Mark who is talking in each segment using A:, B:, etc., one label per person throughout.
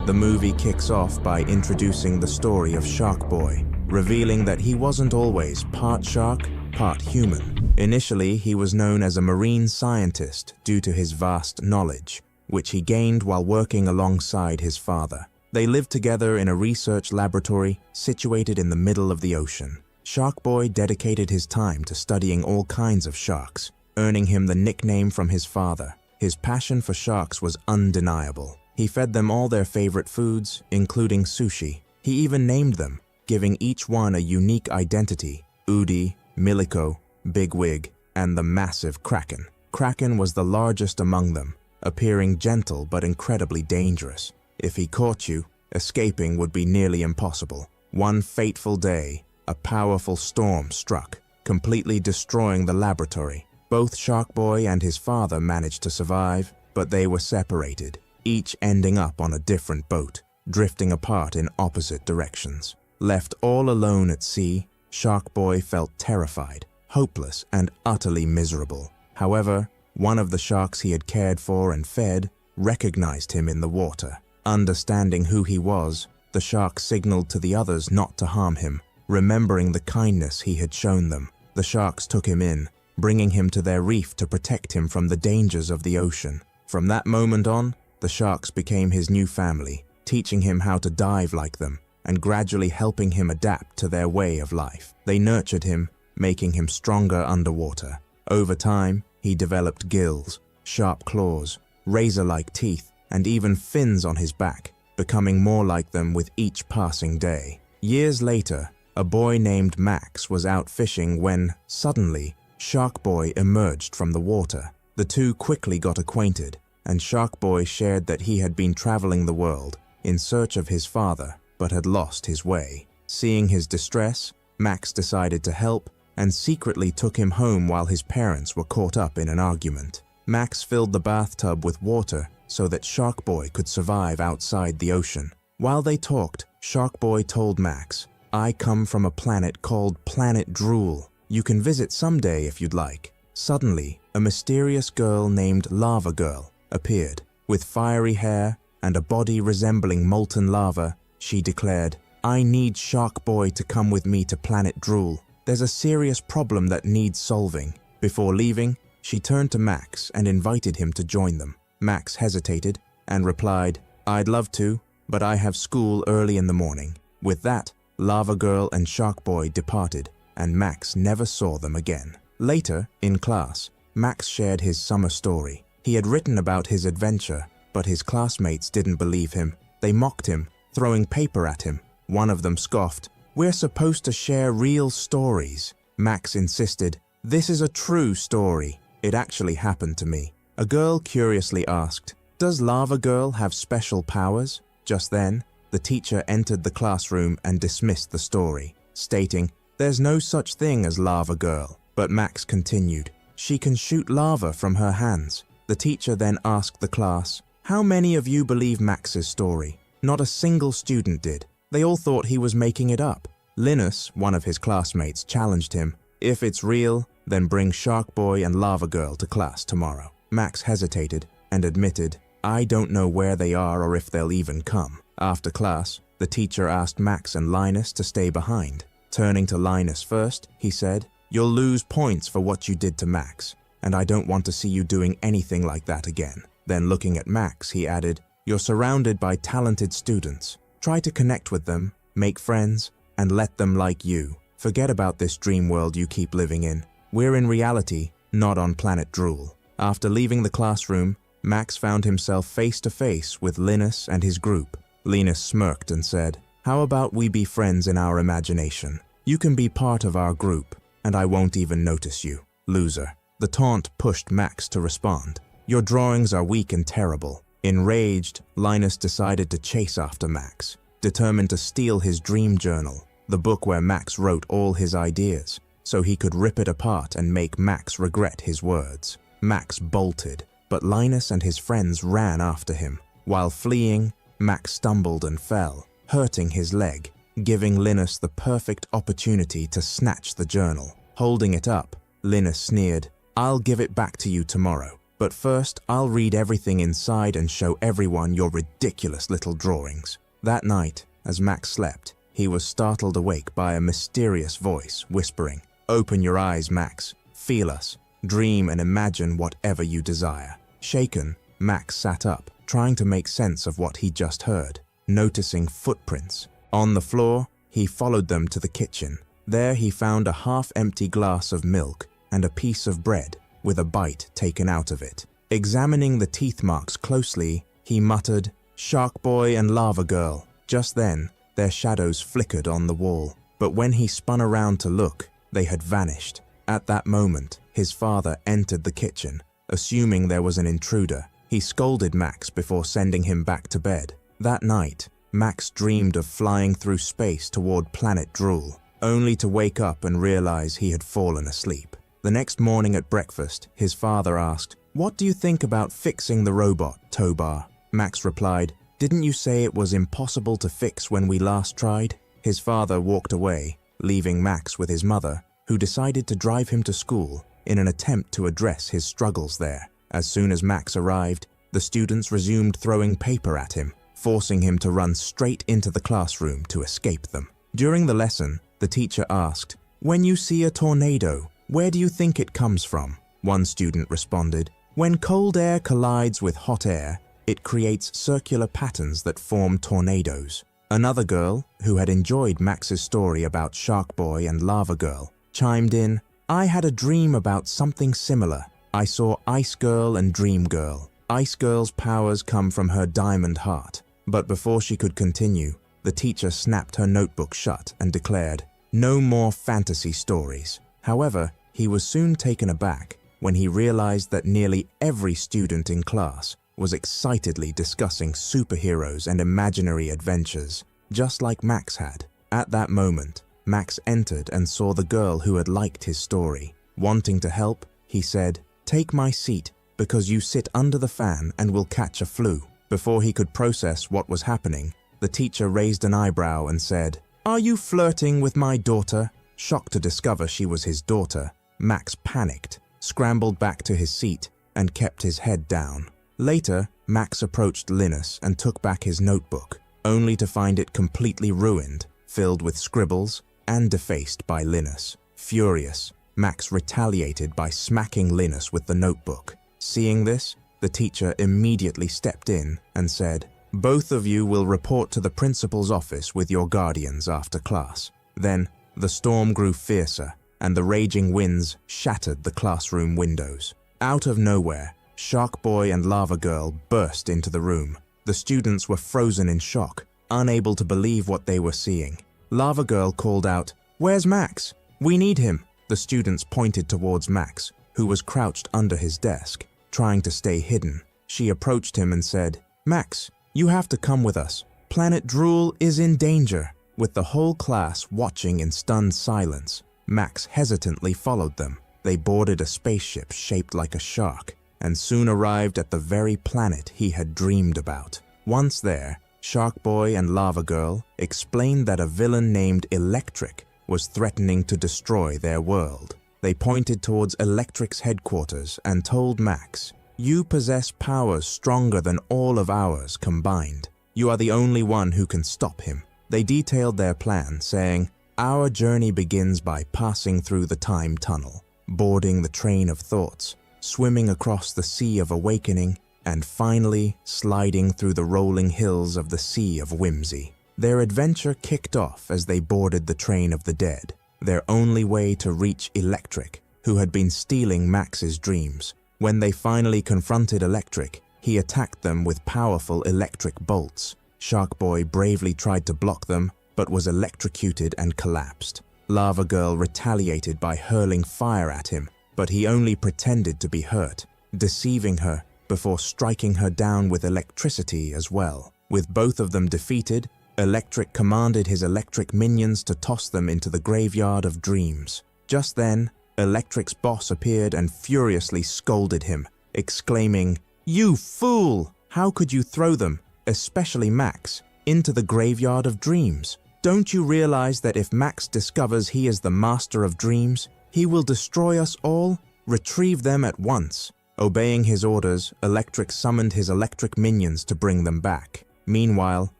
A: The movie kicks off by introducing the story of Sharkboy, revealing that he wasn't always part shark, part human. Initially, he was known as a marine scientist due to his vast knowledge, which he gained while working alongside his father. They lived together in a research laboratory situated in the middle of the ocean. Sharkboy dedicated his time to studying all kinds of sharks, earning him the nickname from his father. His passion for sharks was undeniable. He fed them all their favorite foods, including sushi. He even named them, giving each one a unique identity: Udi, Miliko, Bigwig, and the massive Kraken. Kraken was the largest among them, appearing gentle but incredibly dangerous. If he caught you, escaping would be nearly impossible. One fateful day, a powerful storm struck, completely destroying the laboratory. Both Sharkboy and his father managed to survive, but they were separated, each ending up on a different boat, drifting apart in opposite directions. Left all alone at sea, Sharkboy felt terrified, hopeless, and utterly miserable. However, one of the sharks he had cared for and fed recognized him in the water. Understanding who he was, the shark signaled to the others not to harm him. Remembering the kindness he had shown them, the sharks took him in, bringing him to their reef to protect him from the dangers of the ocean. From that moment on, the sharks became his new family, teaching him how to dive like them, and gradually helping him adapt to their way of life. They nurtured him, making him stronger underwater. Over time, he developed gills, sharp claws, razor-like teeth, and even fins on his back, becoming more like them with each passing day. Years later, a boy named Max was out fishing when, suddenly, Sharkboy emerged from the water. The two quickly got acquainted, and Sharkboy shared that he had been traveling the world in search of his father, but had lost his way. Seeing his distress, Max decided to help and secretly took him home while his parents were caught up in an argument. Max filled the bathtub with water so that Sharkboy could survive outside the ocean. While they talked, Sharkboy told Max, "I come from a planet called Planet Drool. You can visit someday if you'd like." Suddenly, a mysterious girl named Lavagirl appeared. With fiery hair and a body resembling molten lava, she declared, "I need Sharkboy to come with me to Planet Drool. There's a serious problem that needs solving." Before leaving, she turned to Max and invited him to join them. Max hesitated and replied, "I'd love to, but I have school early in the morning." With that, Lavagirl and Sharkboy departed, and Max never saw them again. Later, in class, Max shared his summer story. He had written about his adventure, but his classmates didn't believe him. They mocked him, throwing paper at him. One of them scoffed, "We're supposed to share real stories." Max insisted, "This is a true story. It actually happened to me." A girl curiously asked, "Does Lavagirl have special powers?" Just then, the teacher entered the classroom and dismissed the story, stating, "There's no such thing as Lavagirl." But Max continued, "She can shoot lava from her hands." The teacher then asked the class, "How many of you believe Max's story?" Not a single student did. They all thought he was making it up. Linus, one of his classmates, challenged him, "If it's real, then bring Sharkboy and Lavagirl to class tomorrow." Max hesitated and admitted, "I don't know where they are or if they'll even come." After class, the teacher asked Max and Linus to stay behind. Turning to Linus first, he said, "You'll lose points for what you did to Max, and I don't want to see you doing anything like that again." Then looking at Max, he added, "You're surrounded by talented students. Try to connect with them, make friends, and let them like you. Forget about this dream world you keep living in. We're in reality, not on Planet Drool." After leaving the classroom, Max found himself face to face with Linus and his group. Linus smirked and said, "How about we be friends in our imagination? You can be part of our group, and I won't even notice you, loser." The taunt pushed Max to respond, "Your drawings are weak and terrible." Enraged, Linus decided to chase after Max, determined to steal his dream journal, the book where Max wrote all his ideas, so he could rip it apart and make Max regret his words. Max bolted, but Linus and his friends ran after him. While fleeing, Max stumbled and fell, hurting his leg, giving Linus the perfect opportunity to snatch the journal. Holding it up, Linus sneered, "I'll give it back to you tomorrow." But first, I'll read everything inside and show everyone your ridiculous little drawings." That night, as Max slept, he was startled awake by a mysterious voice whispering, "Open your eyes, Max. Feel us. Dream and imagine whatever you desire." Shaken, Max sat up, trying to make sense of what he just heard. Noticing footprints on the floor, he followed them to the kitchen. There he found a half-empty glass of milk and a piece of bread with a bite taken out of it. Examining the teeth marks closely, he muttered, "Sharkboy and Lavagirl." Just then, their shadows flickered on the wall, but when he spun around to look, they had vanished. At that moment, his father entered the kitchen. Assuming there was an intruder, he scolded Max before sending him back to bed. That night, Max dreamed of flying through space toward Planet Drool, only to wake up and realize he had fallen asleep. The next morning at breakfast, his father asked, "What do you think about fixing the robot, Tobar?" Max replied, "Didn't you say it was impossible to fix when we last tried?" His father walked away, leaving Max with his mother, who decided to drive him to school in an attempt to address his struggles there. As soon as Max arrived, the students resumed throwing paper at him, forcing him to run straight into the classroom to escape them. During the lesson, the teacher asked, "When you see a tornado, where do you think it comes from?" One student responded, "When cold air collides with hot air, it creates circular patterns that form tornadoes." Another girl, who had enjoyed Max's story about Sharkboy and Lavagirl, chimed in, "I had a dream about something similar. I saw Ice Girl and Dream Girl. Ice Girl's powers come from her diamond heart." But before she could continue, the teacher snapped her notebook shut and declared, "No more fantasy stories." However, he was soon taken aback when he realized that nearly every student in class was excitedly discussing superheroes and imaginary adventures, just like Max had. At that moment, Max entered and saw the girl who had liked his story. Wanting to help, he said, "Take my seat, because you sit under the fan and will catch a flu." Before he could process what was happening, the teacher raised an eyebrow and said, "Are you flirting with my daughter?" Shocked to discover she was his daughter, Max panicked, scrambled back to his seat, and kept his head down. Later, Max approached Linus and took back his notebook, only to find it completely ruined, filled with scribbles, and defaced by Linus. Furious, Max retaliated by smacking Linus with the notebook. Seeing this, the teacher immediately stepped in and said, "Both of you will report to the principal's office with your guardians after class." Then, the storm grew fiercer, and the raging winds shattered the classroom windows. Out of nowhere, Sharkboy and Lavagirl burst into the room. The students were frozen in shock, unable to believe what they were seeing. Lavagirl called out, "Where's Max? We need him." The students pointed towards Max, who was crouched under his desk, trying to stay hidden. She approached him and said, "Max, you have to come with us. Planet Drool is in danger." With the whole class watching in stunned silence, Max hesitantly followed them. They boarded a spaceship shaped like a shark, and soon arrived at the very planet he had dreamed about. Once there, Sharkboy and Lavagirl explained that a villain named Electric was threatening to destroy their world. They pointed towards Electric's headquarters and told Max, "You possess powers stronger than all of ours combined. You are the only one who can stop him." They detailed their plan, saying, "Our journey begins by passing through the time tunnel, boarding the train of thoughts, swimming across the sea of awakening, and finally sliding through the rolling hills of the Sea of Whimsy." Their adventure kicked off as they boarded the train of the dead, their only way to reach Electric, who had been stealing Max's dreams. When they finally confronted Electric, he attacked them with powerful electric bolts. Sharkboy bravely tried to block them, but was electrocuted and collapsed. Lavagirl retaliated by hurling fire at him, but he only pretended to be hurt, deceiving her before striking her down with electricity as well. With both of them defeated, Electric commanded his electric minions to toss them into the graveyard of dreams. Just then, Electric's boss appeared and furiously scolded him, exclaiming, "You fool! How could you throw them, especially Max, into the graveyard of dreams? Don't you realize that if Max discovers he is the master of dreams, he will destroy us all? Retrieve them at once." Obeying his orders, Electric summoned his electric minions to bring them back. Meanwhile,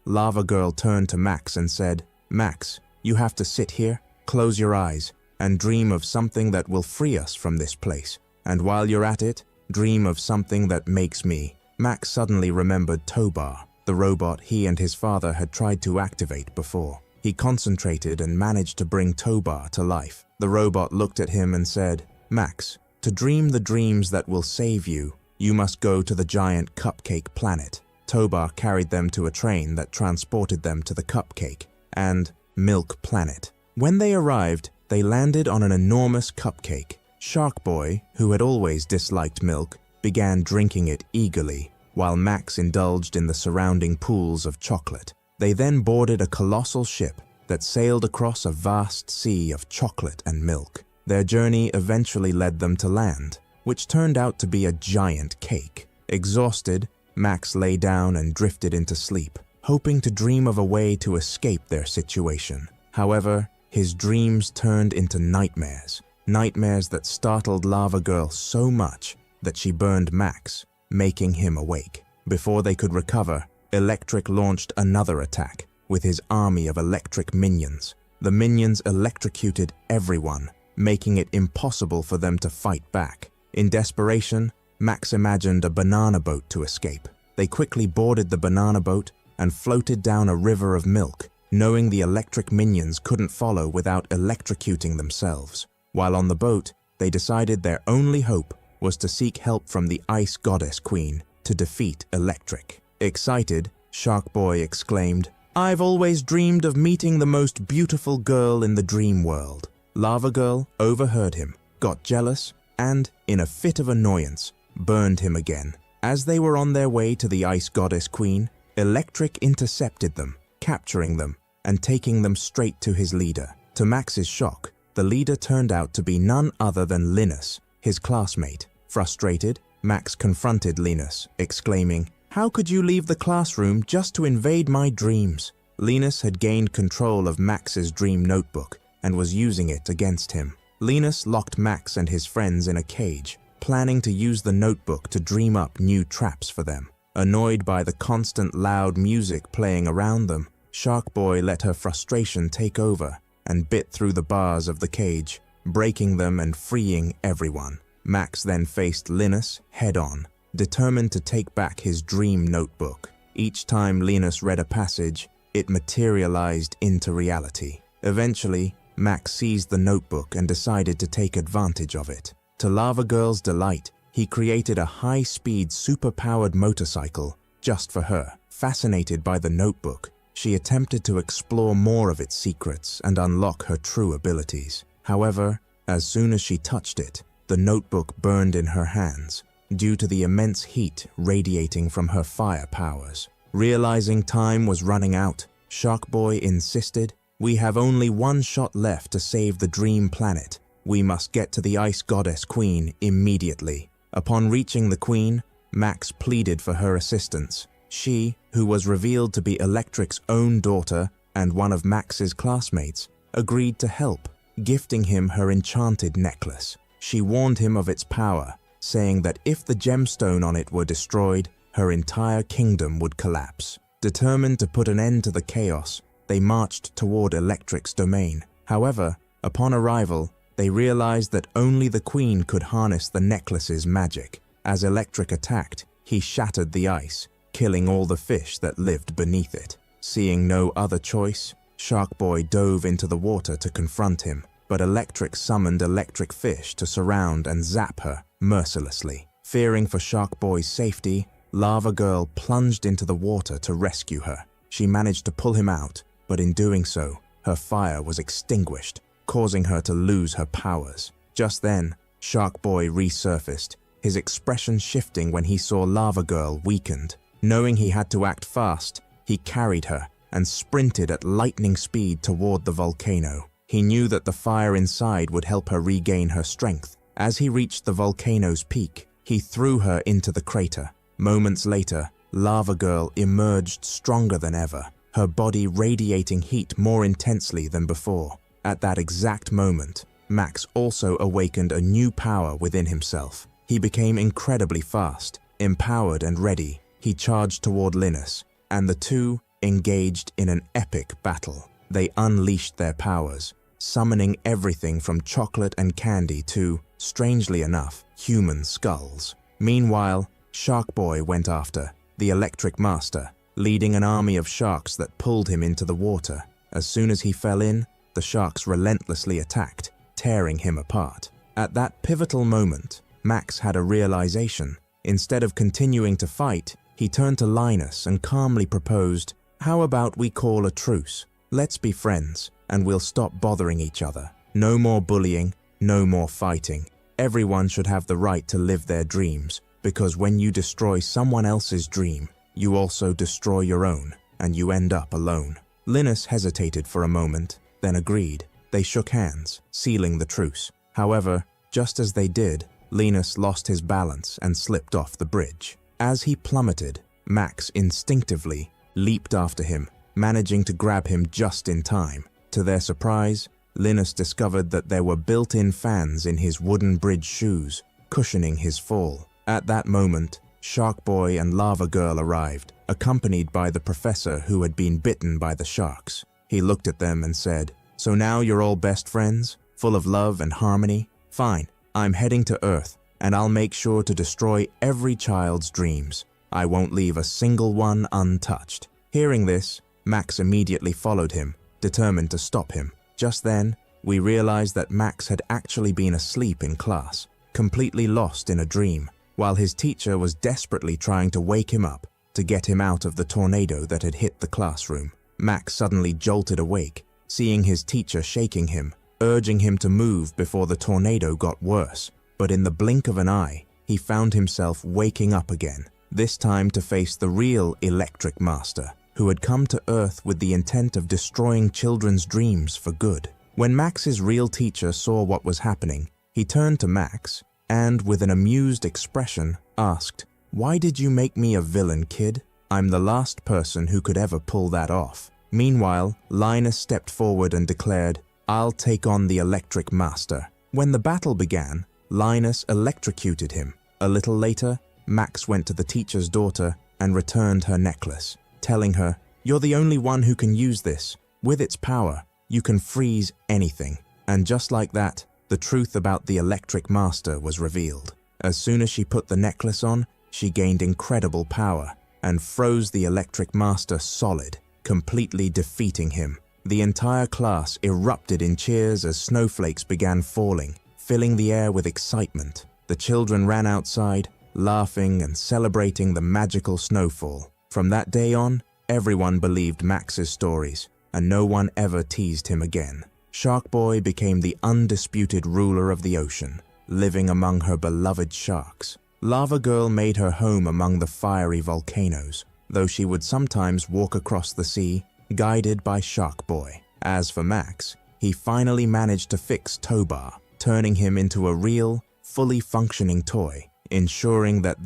A: Lavagirl turned to Max and said, "Max, you have to sit here, close your eyes, and dream of something that will free us from this place. And while you're at it, dream of something that makes me." Max suddenly remembered Tobar, the robot he and his father had tried to activate before. He concentrated and managed to bring Tobar to life. The robot looked at him and said, "Max, to dream the dreams that will save you, you must go to the giant cupcake planet." Tobar carried them to a train that transported them to the cupcake and milk planet. When they arrived, they landed on an enormous cupcake. Sharkboy, who had always disliked milk, began drinking it eagerly, while Max indulged in the surrounding pools of chocolate. They then boarded a colossal ship that sailed across a vast sea of chocolate and milk. Their journey eventually led them to land, which turned out to be a giant cake. Exhausted, Max lay down and drifted into sleep, hoping to dream of a way to escape their situation. However, his dreams turned into nightmares. Nightmares that startled Lavagirl so much that she burned Max, making him awake. Before they could recover, Electric launched another attack with his army of electric minions. The minions electrocuted everyone, making it impossible for them to fight back. In desperation, Max imagined a banana boat to escape. They quickly boarded the banana boat and floated down a river of milk, knowing the electric minions couldn't follow without electrocuting themselves. While on the boat, they decided their only hope was to seek help from the Ice Goddess Queen to defeat Electric. Excited, Sharkboy exclaimed, "I've always dreamed of meeting the most beautiful girl in the dream world." Lavagirl overheard him, got jealous, and, in a fit of annoyance, burned him again. As they were on their way to the Ice Goddess Queen, Electric intercepted them, capturing them and taking them straight to his leader. To Max's shock, the leader turned out to be none other than Linus, his classmate. Frustrated, Max confronted Linus, exclaiming, "How could you leave the classroom just to invade my dreams?" Linus had gained control of Max's dream notebook and was using it against him. Linus locked Max and his friends in a cage, planning to use the notebook to dream up new traps for them. Annoyed by the constant loud music playing around them, Sharkboy let her frustration take over and bit through the bars of the cage, breaking them and freeing everyone. Max then faced Linus head-on, determined to take back his dream notebook. Each time Linus read a passage, it materialized into reality. Eventually, Max seized the notebook and decided to take advantage of it. To Lavagirl's delight, he created a high-speed, super-powered motorcycle just for her. Fascinated by the notebook, she attempted to explore more of its secrets and unlock her true abilities. However, as soon as she touched it, the notebook burned in her hands due to the immense heat radiating from her fire powers. Realizing time was running out, Sharkboy insisted, "We have only one shot left to save the dream planet. We must get to the Ice Goddess Queen immediately." Upon reaching the Queen, Max pleaded for her assistance. She, who was revealed to be Electric's own daughter and one of Max's classmates, agreed to help, gifting him her enchanted necklace. She warned him of its power, saying that if the gemstone on it were destroyed, her entire kingdom would collapse. Determined to put an end to the chaos, they marched toward Electric's domain. However, upon arrival, they realized that only the Queen could harness the necklace's magic. As Electric attacked, he shattered the ice, killing all the fish that lived beneath it. Seeing no other choice, Sharkboy dove into the water to confront him, but Electric summoned electric fish to surround and zap her mercilessly. Fearing for Sharkboy's safety, Lavagirl plunged into the water to rescue her. She managed to pull him out, but in doing so, her fire was extinguished, causing her to lose her powers. Just then, Sharkboy resurfaced, his expression shifting when he saw Lavagirl weakened. Knowing he had to act fast, he carried her and sprinted at lightning speed toward the volcano. He knew that the fire inside would help her regain her strength. As he reached the volcano's peak, he threw her into the crater. Moments later, Lavagirl emerged stronger than ever, her body radiating heat more intensely than before. At that exact moment, Max also awakened a new power within himself. He became incredibly fast, empowered and ready. He charged toward Linus, and the two engaged in an epic battle. They unleashed their powers, summoning everything from chocolate and candy to, strangely enough, human skulls. Meanwhile, Sharkboy went after the Electric Master, leading an army of sharks that pulled him into the water. As soon as he fell in, the sharks relentlessly attacked, tearing him apart. At that pivotal moment, Max had a realization. Instead of continuing to fight, he turned to Linus and calmly proposed, "How about we call a truce? Let's be friends, and we'll stop bothering each other. No more bullying, no more fighting. Everyone should have the right to live their dreams, because when you destroy someone else's dream, you also destroy your own, and you end up alone." Linus hesitated for a moment, then agreed. They shook hands, sealing the truce. However, just as they did, Linus lost his balance and slipped off the bridge. As he plummeted, Max instinctively leaped after him, managing to grab him just in time. To their surprise, Linus discovered that there were built-in fans in his wooden bridge shoes, cushioning his fall. At that moment, Sharkboy and Lavagirl arrived, accompanied by the professor who had been bitten by the sharks. He looked at them and said, "So now you're all best friends, full of love and harmony? Fine, I'm heading to Earth, and I'll make sure to destroy every child's dreams. I won't leave a single one untouched." Hearing this, Max immediately followed him, determined to stop him. Just then, we realized that Max had actually been asleep in class, completely lost in a dream, while his teacher was desperately trying to wake him up to get him out of the tornado that had hit the classroom. Max suddenly jolted awake, seeing his teacher shaking him, urging him to move before the tornado got worse. But in the blink of an eye, he found himself waking up again, this time to face the real Electric Master, who had come to Earth with the intent of destroying children's dreams for good. When Max's real teacher saw what was happening, he turned to Max and, with an amused expression, asked, "Why did you make me a villain, kid? I'm the last person who could ever pull that off." Meanwhile, Linus stepped forward and declared, "I'll take on the Electric Master." When the battle began, Linus electrocuted him. A little later, Max went to the teacher's daughter and returned her necklace, telling her, "You're the only one who can use this. With its power, you can freeze anything." And just like that, the truth about the Electric Master was revealed. As soon as she put the necklace on, she gained incredible power and froze the Electric Master solid, completely defeating him. The entire class erupted in cheers as snowflakes began falling, filling the air with excitement. The children ran outside, laughing and celebrating the magical snowfall. From that day on, everyone believed Max's stories, and no one ever teased him again. Sharkboy became the undisputed ruler of the ocean, living among her beloved sharks. Lavagirl made her home among the fiery volcanoes, though she would sometimes walk across the sea, guided by Sharkboy. As for Max, he finally managed to fix Tobar, turning him into a real, fully functioning toy, ensuring that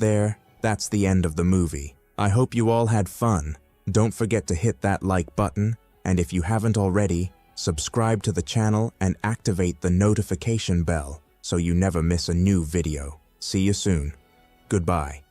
A: that's the end of the movie. I hope you all had fun. Don't forget to hit that like button, and if you haven't already, subscribe to the channel and activate the notification bell so you never miss a new video. See you soon. Goodbye.